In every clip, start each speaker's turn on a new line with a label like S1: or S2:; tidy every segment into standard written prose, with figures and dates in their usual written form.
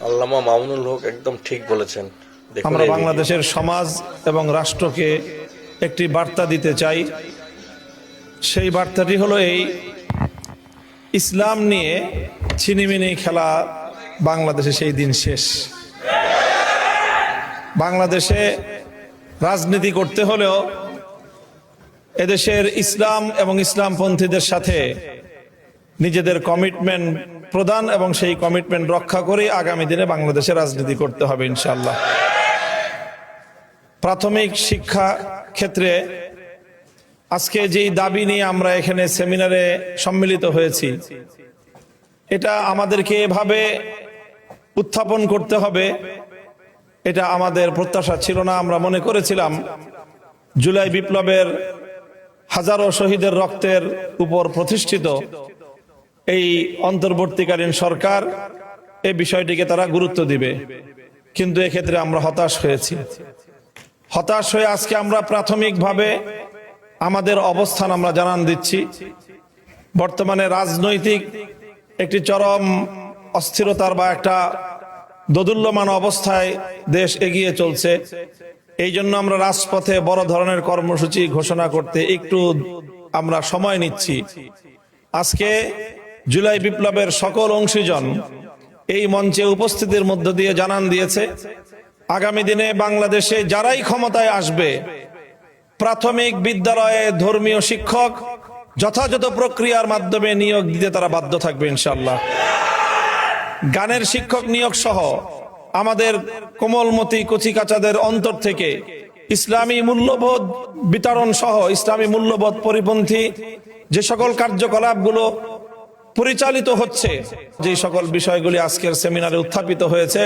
S1: আল্লামা মামুনুল হক একদম ঠিক বলেছেন।
S2: আমরা বাংলাদেশের সমাজ এবং রাষ্ট্রকে একটি বার্তা দিতে চাই। সেই বার্তাটি হলো এই: ইসলাম নিয়ে ছিনিমিনি খেলা বাংলাদেশে সেই দিন শেষ। বাংলাদেশে রাজনীতি করতে হলেও এদেশের ইসলাম এবং ইসলামপন্থীদের সাথে নিজেদের কমিটমেন্ট প্রদান এবং সেই কমিটমেন্ট রক্ষা করে আগামী দিনে বাংলাদেশে রাজনীতি করতে হবে ইনশাআল্লাহ। প্রাথমিক শিক্ষা ক্ষেত্রে আজকে যেই দাবি নিয়ে আমরা এখানে সেমিনারে সম্মিলিত হয়েছি, এটা আমাদেরকে এভাবে উত্থাপন করতে হবে, এটা আমাদের প্রত্যাশা ছিল না। আমরা মনে করেছিলাম জুলাই বিপ্লবের হাজারো শহীদের রক্তের উপর প্রতিষ্ঠিত এই অন্তর্বর্তীকালীন সরকার এই বিষয়টিকে তারা গুরুত্ব দিবে, কিন্তু এক্ষেত্রে আমরা হতাশ হয়েছি। হতাশ হয়ে আজকে আমরা প্রাথমিকভাবে আমাদের অবস্থান আমরা জানান দিচ্ছি। বর্তমানে রাজনৈতিক একটি চরম অস্থিরতার বা একটা দোদুল্যমান অবস্থায় দেশ এগিয়ে চলছে। এই জন্য আমরা রাজপথে বড় ধরনের কর্মসূচি ঘোষণা করতে একটু আমরা সময় নিচ্ছি। আজকে জুলাই বিপ্লবের সকল অংশীজন এই মঞ্চে উপস্থিতির মধ্য দিয়ে জানান দিয়েছে, আগামী দিনে বাংলাদেশে যারাই ক্ষমতায় আসবে প্রাথমিক বিদ্যালয়ে ধর্মীয় শিক্ষক যথাযথ প্রক্রিয়ার মাধ্যমে নিয়োগ দিতে তারা বাধ্য থাকবে ইনশাআল্লাহ। গানের শিক্ষক নিয়োগ সহ আমাদের কোমলমতি কচিকাচাদের অন্তর থেকে ইসলামী মূল্যবোধ বিতরণ সহ ইসলামী মূল্যবোধ পরিপন্থী যে সকল কার্যকলাপগুলো পরিচালিত হচ্ছে, যে সকল বিষয়গুলি আজকের সেমিনারে উত্থাপিত হয়েছে,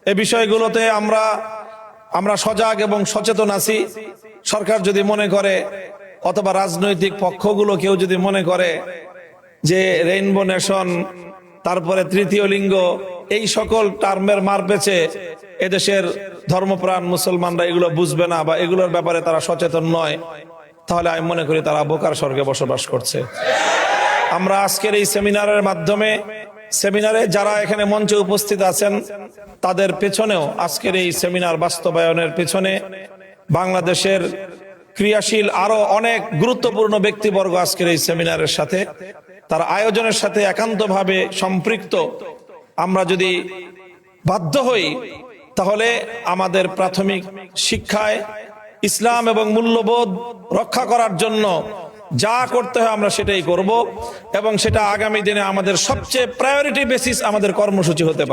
S2: এই বিষয়গুলোতে আমরা সজাগ এবং সচেতন আছি। সরকার যদি মনে করে অথবা রাজনৈতিক পক্ষগুলো কেউ যদি মনে করে যে রেইনবো নেশন, তারপরে তৃতীয় লিঙ্গ, এই সকল টার্মের মার পেছে এদেশের ধর্মপ্রাণ মুসলমানরা এগুলো বুঝবে না বা এগুলোর ব্যাপারে তারা সচেতন নয়, তাহলে আমি মনে করি তারা বোকার স্বর্গে বসবাস করছে। আমরা আজকের এই সেমিনারের মাধ্যমে, সেমিনারে যারা এখানে মঞ্চে উপস্থিত আছেন তাদের পেছনেও, আজকের এই সেমিনার বাস্তবায়নের পেছনে বাংলাদেশের ক্রিয়াশীল আরো অনেক গুরুত্বপূর্ণ ব্যক্তিবর্গ আজকের এই সেমিনারের সাথে, তার আয়োজনের সাথে একান্তভাবে সম্পৃক্ত। আমরা যদি বাধ্য হই তাহলে আমাদের প্রাথমিক শিক্ষায় ইসলাম এবং মূল্যবোধ রক্ষা করার জন্য যা করতে হয় আমরা সেটাই করব, এবং সেটা আগামী দিনে আমাদের সবচেয়ে প্রায়োরিটি বেসিস আমাদের কর্মসূচি হতে পারে।